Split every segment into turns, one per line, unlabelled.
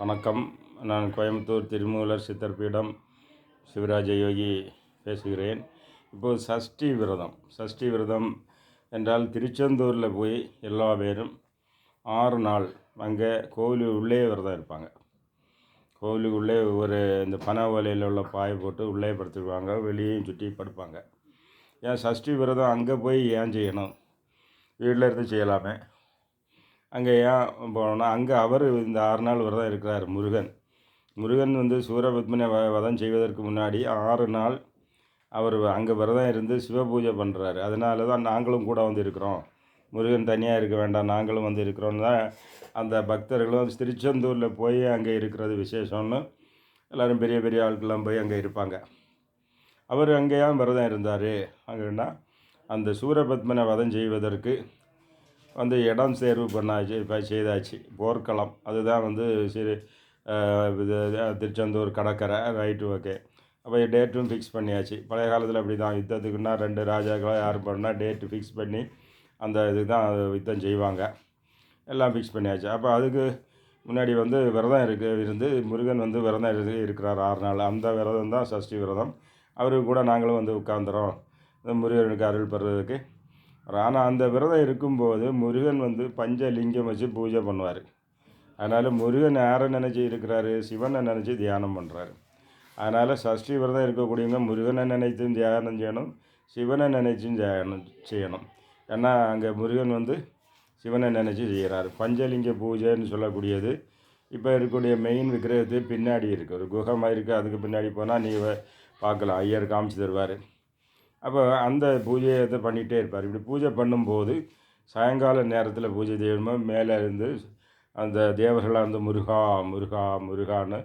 வணக்கம். நான் கோயம்புத்தூர் திருமூலர் சித்தர்பீடம் சிவராஜ யோகி பேசுகிறேன். இப்போது சஷ்டி விரதம் என்றால் திருச்செந்தூரில் போய் எல்லா பேரும் 6 நாள் அங்கே கோவிலுக்கு உள்ளே விரதம் இருப்பாங்க. கோவிலுக்கு உள்ளே இந்த பனை ஓலையில் உள்ள பாயை போட்டு உள்ளே படுத்துக்குவாங்க, வெளியேயும் சுற்றி படுப்பாங்க. ஏன் சஷ்டி விரதம் அங்கே போய் ஏன் செய்யணும்? வீட்டில் இருந்து செய்யலாமே. அங்கே ஏன் போனோன்னா, அங்கே அவர் இந்த 6 நாள் விரதம் இருக்கிறார். முருகன் சூரபத்மனை வதம் செய்வதற்கு முன்னாடி 6 நாள் அவர் அங்கே விரதம் இருந்து சிவ பூஜை பண்ணுறாரு. அதனால தான் நாங்களும் கூட இருக்கிறோம். முருகன் தனியாக இருக்க வேண்டாம், நாங்களும் இருக்கிறோன்னு தான் அந்த பக்தர்களும் திருச்செந்தூரில் போய் அங்கே இருக்கிறது விசேஷம்னு எல்லோரும் பெரிய பெரிய ஆட்கள்லாம் போய் அங்கே இருப்பாங்க. அவர் அங்கே ஏன் விரதம் இருந்தார் அங்கன்னா, அந்த சூரபத்மனை வதம் செய்வதற்கு இடம் தேர்வு செய்தாச்சு. போர்க்களம் அதுதான் திருச்செந்தூர் கடற்கரை. Right, okay. அப்போ டேட்டும் ஃபிக்ஸ் பண்ணியாச்சு. பழைய காலத்தில் அப்படி தான், யுத்தத்துக்குன்னா 2 ராஜாக்களாக யார் பண்ணால் டேட்டு ஃபிக்ஸ் பண்ணி அந்த இதுக்கு தான் யுத்தம் செய்வாங்க. எல்லாம் ஃபிக்ஸ் பண்ணியாச்சு. அப்போ அதுக்கு முன்னாடி விரதம் இருந்து முருகன் விரதம் இருக்கிறார் 6 நாள். அந்த விரதம் தான் சஷ்டி விரதம். அவருக்கு கூட நாங்களும் உட்காந்துறோம் முருகனுக்கு அருள் பெறுறதுக்கு. ஆனால் அந்த விரதம் இருக்கும்போது முருகன் பஞ்சலிங்கம் வச்சு பூஜை பண்ணுவார். அதனால் முருகன் யாரை நினச்சி இருக்கிறாரு? சிவனை நினச்சி தியானம் பண்ணுறாரு. அதனால் சஷ்டி விரதம் இருக்கக்கூடியவங்க முருகனை நினைத்தும் தியானம் செய்யணும், சிவனை நினைச்சும் தியானம் செய்யணும். ஏன்னா அங்கே முருகன் சிவனை நினச்சி செய்கிறார். பஞ்சலிங்க பூஜைன்னு சொல்லக்கூடியது இப்போ இருக்கக்கூடிய மெயின் விக்கிரகத்து பின்னாடி இருக்குது, ஒரு குகமாக இருக்குது. அதுக்கு பின்னாடி போனால் நீங்கள் பார்க்கலாம், ஐயர் காமிச்சு தருவார். அப்போ அந்த பூஜையை பண்ணிகிட்டே இருப்பார். இப்படி பூஜை பண்ணும்போது சாயங்கால நேரத்தில் பூஜை தெய்வமாக மேலே இருந்து அந்த தேவர்களாக முருகா முருகா முருகான்னு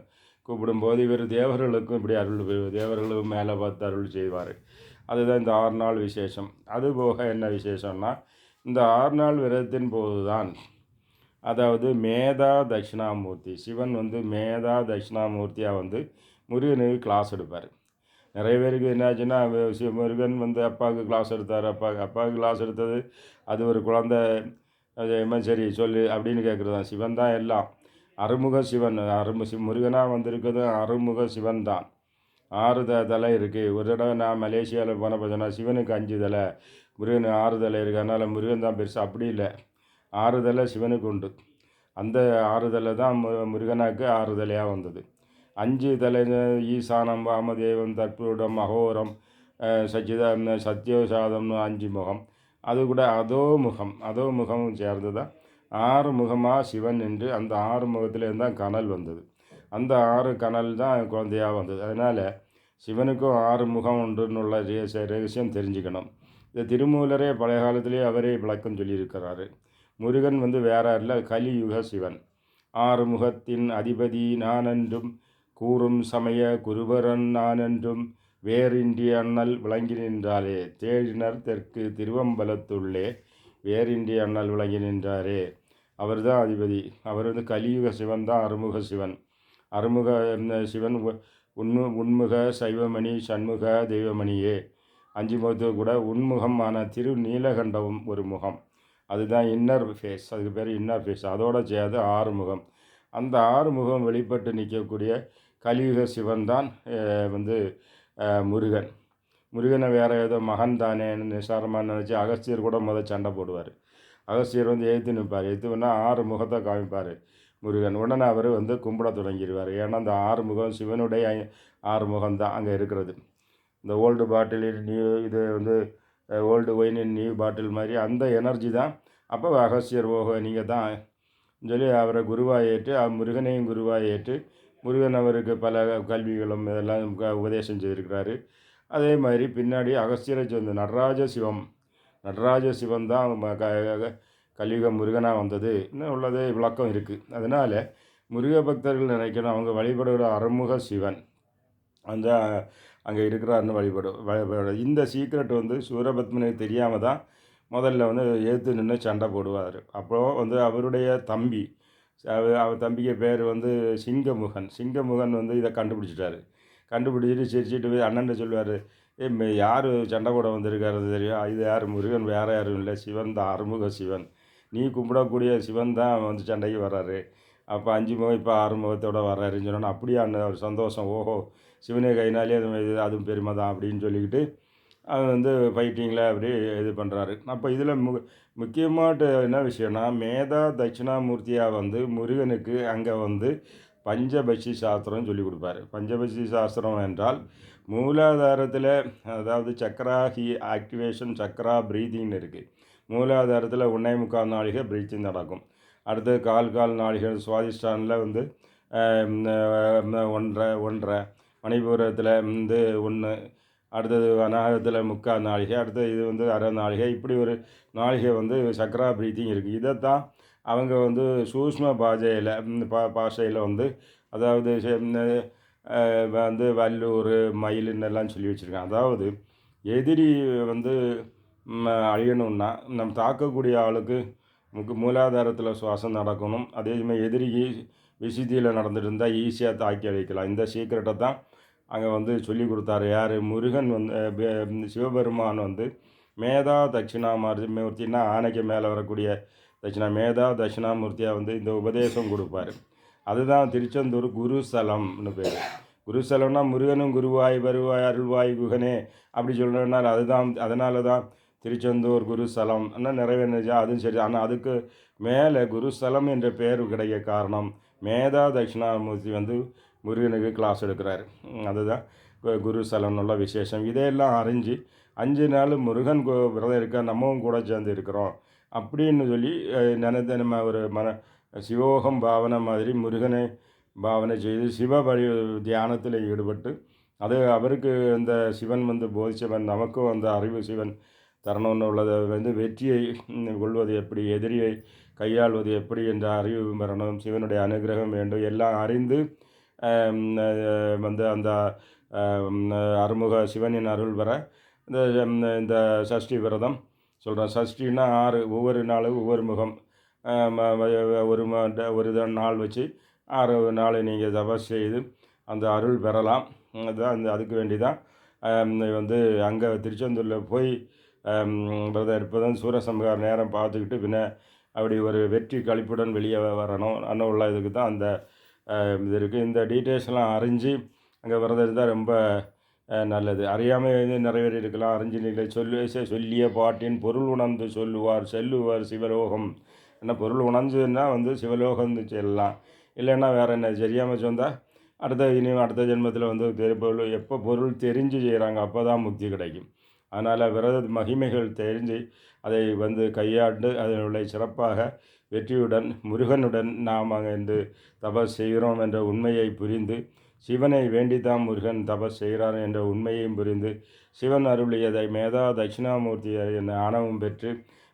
கூப்பிடும்போது இவர் தேவர்களுக்கும் இப்படி தேவர்களுக்கும் மேலே பார்த்து அருள் செய்வார். அதுதான் இந்த 6 நாள் விசேஷம். அதுபோக என்ன விசேஷம்னா, இந்த 6 நாள் விரதத்தின் போது தான், அதாவது மேதா தட்சிணாமூர்த்தி சிவன் மேதா தட்சிணாமூர்த்தியாக முருகனுக்கு கிளாஸ் எடுப்பார். நிறைய பேருக்கு என்னாச்சுன்னா, முருகன் அப்பாவுக்கு கிளாஸ் எடுத்தார், அப்பாவுக்கு கிளாஸ் எடுத்தது அது ஒரு குழந்தை, அது சரி சொல்லு அப்படின்னு கேட்குறது தான். சிவன் தான் எல்லாம். அறுமுக சிவன், முருகனாக வந்திருக்கிறது அறுமுக சிவன் தான். 6 தலை இருக்குது. ஒரு தடவை நான் மலேசியாவில் போன பார்த்தோன்னா சிவனுக்கு 5 தலை, முருகன் 6 தலை இருக்குது. அதனால் முருகன் தான் பெருசு. அப்படி இல்லை, 6 தலை சிவனுக்கு உண்டு. அந்த 6 தலை தான் முருகனாக்கு 6 தலையாக வந்தது. 5 தலை ஈசானம், வாமதேவம், தற்புருடம், அகோரம், சத்யோசாதம்னு 5 முகம். அது கூட அதோ முகமும் சேர்ந்து தான் 6 முகமாக சிவன் என்று. அந்த 6 முகத்துலேருந்து தான் கனல் வந்தது. அந்த 6 கனல் தான் குழந்தையாக வந்தது. அதனால் சிவனுக்கும் 6 முகம் உண்டுன்னுள்ள ரகசியம் தெரிஞ்சுக்கணும். இந்த திருமூலரே பழைய காலத்திலே அவரே விளக்கம் சொல்லியிருக்கிறாரு. முருகன் வேற இல்லை, கலியுக சிவன். 6 முகத்தின் அதிபதி நானென்றும் கூறும் சமய குருபரன் நானென்றும் வேறின்றி அண்ணல் விளங்கி நின்றாரே, தேடினர் தெற்கு திருவம்பலத்துள்ளே வேறின்றி அண்ணல் விளங்கி நின்றாரே. அவர் தான் அதிபதி. அவர் கலியுக சிவன் தான் அறுமுக சிவன். அறுமுக சிவன் உண்முக சைவமணி சண்முக தெய்வமணியே. 5 முகத்துக்கு கூட உண்முகமான திருநீலகண்டமும் ஒரு முகம். அதுதான் இன்னர் ஃபேஸ், அதுக்கு பேர் இன்னர் ஃபேஸ். அதோடு சேர்ந்து 6 முகம். அந்த 6 முகம் வெளிப்பட்டு நிற்கக்கூடிய கலியுக சிவன் தான் முருகன். முருகனை வேறு ஏதோ மகன் தானேன்னு நிசாரமாக நினச்சி அகஸ்தியர் கூட சண்டை போடுவார். அகஸ்தியர் எழுத்து நிற்பார். எழுத்துனா 6 முகத்தை காமிப்பார் முருகன். உடனே அவர் கும்பிட தொடங்கிடுவார். ஏன்னா அந்த 6 முகம் சிவனுடைய 6 முகம்தான் அங்கே இருக்கிறது. இந்த ஓல்டு பாட்டில் நியூ, இது ஓல்டு ஒயின் இன் நியூ பாட்டில் மாதிரி அந்த எனர்ஜி தான். அப்போ அகஸ்தியர் நீங்கள் தான் சொல்லி அவரை குருவாக ஏற்று, முருகனையும் குருவாக ஏற்று, முருகன் அவருக்கு பல கல்விகளும் இதெல்லாம் உபதேசம் செய்திருக்கிறாரு. அதே மாதிரி பின்னாடி அகஸ்தியரை சேர்ந்த நடராஜ சிவன் தான் கலியுக முருகனாக வந்தது உள்ளதே விளக்கம் இருக்குது. அதனால் முருக பக்தர்கள் நினைக்கணும், அவங்க வழிபடுகிற அறுமுக சிவன் அந்த அங்கே இருக்கிறாருன்னு வழிபடு. இந்த சீக்ரெட் சூரபத்மனுக்கு தெரியாமல் தான் முதல்ல ஏற்று நின்று சண்டை போடுவார். அப்போது அவருடைய தம்பி, அவர் தம்பிக்கு பேர் சிங்கமுகன் இதை கண்டுபிடிச்சிட்டாரு. கண்டுபிடிச்சிட்டு சிரிச்சிட்டு போய் அண்ணன் சொல்லுவார், யார் சண்டை போட வந்திருக்காரு தெரியும், இது யார்? முருகன் வேறு யாரும் இல்லை, சிவன் தான், அறுமுக சிவன். நீ கும்பிடக்கூடிய சிவன் தான் சண்டைக்கு வர்றாரு அப்போ 5 முகம் இப்போ 6 முகத்தோட வர்றாருன்னு சொன்னோன்னே அப்படியே அந்த ஒரு சந்தோஷம். ஓஹோ! சிவனே கையினாலே அதுவும் பெருமை தான் அப்படின்னு சொல்லிக்கிட்டு அது வந்து ஃபைட்டிங்கில் அப்படி இது பண்ணுறாரு. அப்போ இதில் முக்கியமாட்டு என்ன விஷயம்னா, மேதா தட்சிணாமூர்த்தியா வந்து முருகனுக்கு அங்கே வந்து பஞ்சபட்சி சாஸ்திரம் சொல்லிக் கொடுப்பாரு. பஞ்சபட்சி சாஸ்திரம் என்றால் மூலாதாரத்தில், அதாவது சக்கரா ஆக்டிவேஷன், சக்கரா பிரீதிங்னு இருக்குது. மூலாதாரத்தில் 1.25 நாழிகை பிரீத்திங் நடக்கும். அடுத்து கால் நாழிகள் சுவாதிஷ்டானில் வந்து 1.5 மணிபூரத்தில் வந்து 1, அடுத்தது அநாகத்தில் 3/4 நாழிகை, அடுத்தது இது வந்து அரை நாழிகை, இப்படி ஒரு நாழிகை வந்து சக்கரா பிரீத்திங் இருக்குது. இதைத்தான் அவங்க வந்து சூஷ்ம பாஷையில் பாஷையில் வந்து, அதாவது வந்து வல்லூர் மயிலுன்னு எல்லாம் சொல்லி வச்சுருக்காங்க. அதாவது எதிரி வந்து அழியணும்னா நம்ம தாக்கக்கூடிய ஆளுக்கு மூலாதாரத்தில் சுவாசம் நடக்கணும். அதே சமயம் எதிரிக்கு விசுதியில் நடந்துட்டு இருந்தால் ஈஸியாக தாக்கி அழிக்கலாம். இந்த சீக்கிரட்டை தான் அங்கே வந்து சொல்லி கொடுத்தாரு. யார்? முருகன் வந்து சிவபெருமான் வந்து மேதா தட்சிணாமூர்த்தின்னா ஆனைக்கு மேலே வரக்கூடிய மேதா தட்சிணாமூர்த்தியாக வந்து இந்த உபதேசம் கொடுப்பார். அதுதான் திருச்செந்தூர் குருஸ்தலம்னு பேர். குருஸ்தலம்னா முருகனும் குருவாய் வருவாய் அருள்வாய் குகனே அப்படி சொல்கிறதுனால அதுதான், அதனால தான் திருச்செந்தூர் குருஸ்தலம் ஆனால் நிறைவேறிச்சா அதுவும் சரி. ஆனால் அதுக்கு மேலே குருஸ்தலம் என்ற பெயர் கிடைக்க காரணம் மேதா தட்சிணாமூர்த்தி வந்து முருகனுக்கு கிளாஸ் எடுக்கிறார். அதுதான் குருஸ்தலம்னு உள்ள விசேஷம். இதையெல்லாம் அறிஞ்சு 5 நாள் முருகன் விரதம் இருக்க நம்மவும் கூட சேர்ந்து இருக்கிறோம் அப்படின்னு சொல்லி நினைத்த நம்ம ஒரு சிவோகம் பாவனை மாதிரி முருகனை பாவனை செய்து சிவ தியானத்தில் ஈடுபட்டு அது அவருக்கு அந்த சிவன் வந்து போதிச்சவன், நமக்கும் அந்த அறிவு சிவன் தரணும்னு உள்ளதை வந்து வெற்றியை கொள்வது எப்படி, எதிரியை கையாள்வது எப்படி என்ற அறிவு பெறணும், சிவனுடைய அனுகிரகம் வேண்டும் எல்லாம் அறிந்து வந்து அந்த அருமுக சிவனின் அருள் பெற இந்த சஷ்டி விரதம் சொல்கிறோம். சஷ்டின்னா 6, ஒவ்வொரு நாளும் ஒவ்வொரு முகம், ஒரு நாள் வச்சு 6 நாள் நீங்கள் தபஸ் செய்து அந்த அருள் பெறலாம். அதுதான் அதுக்கு வேண்டி தான் வந்து அங்கே திருச்செந்தூரில் போய் விரதம் இருப்பதும் சூரசம்ஹார நேரம் பார்த்துக்கிட்டு பின்ன அப்படி ஒரு வெற்றி கழிப்புடன் வெளியே வரணும் அண்ணன் உள்ள இதுக்கு தான் அந்த இது இருக்குது. இந்த டீட்டெயில்ஸ்லாம் அறிஞ்சு அங்கே விரதம் இருந்தால் ரொம்ப நல்லது. அறியாமல் நிறைவேறி இருக்கலாம். அறிஞ்சு நீங்கள் சொல்லிய பாட்டின் பொருள் உணர்ந்து சொல்லுவார் செல்லுவார் சிவலோகம். என்ன பொருள் உணர்ந்துன்னா வந்து சிவலோகம் செல்லலாம். இல்லைன்னா வேறு என்ன தெரியாமல் சொன்னால் அடுத்த ஜென்மத்தில் வந்து பொருள் எப்போ பொருள் தெரிஞ்சு செய்கிறாங்க அப்போ தான் முக்தி கிடைக்கும். அதனால் விரத மகிமைகள் தெரிஞ்சு அதை வந்து கையாண்டு அதனுடைய சிறப்பாக வெற்றியுடன் முருகனுடன் நாம் அங்கே தபஸ் செய்கிறோம் என்ற உண்மையை புரிந்து, சிவனை வேண்டித்தான் முருகன் தபஸ் செய்கிறார் என்ற உண்மையையும் புரிந்து, சிவன் அருளியதை மேதா தட்சிணாமூர்த்தி என்ற ஆணவம் பெற்று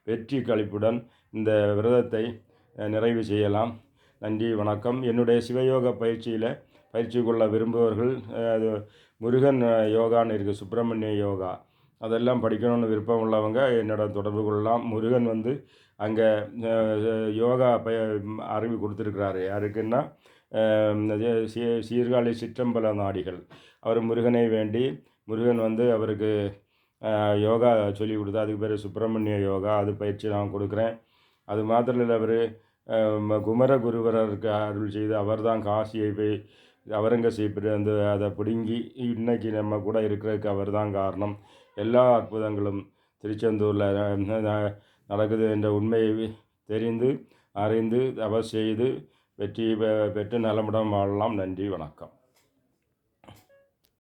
வெற்றி கழிப்புடன் இந்த விரதத்தை நிறைவு செய்யலாம். நன்றி, வணக்கம். என்னுடைய சிவயோக பயிற்சி கொள்ள விரும்புபவர்கள் அது முருகன் யோகான்னு இருக்குது, சுப்பிரமணிய யோகா, அதெல்லாம் படிக்கணும்னு விருப்பம் உள்ளவங்க என்னிடம் தொடர்பு கொள்ளலாம். முருகன் வந்து அங்கே யோகா அறிவு கொடுத்துருக்கிறாரு. யாருக்குன்னா சீர்காழி சிற்றம்பல நாடிகள். அவர் முருகனை வேண்டி முருகன் வந்து அவருக்கு யோகா சொல்லி கொடுத்தா, அதுக்கு பேர் சுப்பிரமணிய யோகா. அது பயிற்சி நான் கொடுக்குறேன். அது மாத்திரம் இல்லை, அவர் குமரகுருவரருக்கு அருள் செய்து அவர் தான் காசியை போய் அவரங்கசீப்பில் வந்து அதை பிடுங்கி இன்னைக்கு நம்ம கூட இருக்கிறதுக்கு அவர் தான் காரணம். எல்லா அற்புதங்களும் திருச்செந்தூரில் நடக்குது என்ற உண்மையை தெரிந்து அறிந்து தபஸ் செய்து வெற்றி பெற்று நலமுடன் வாழலாம். நன்றி, வணக்கம்.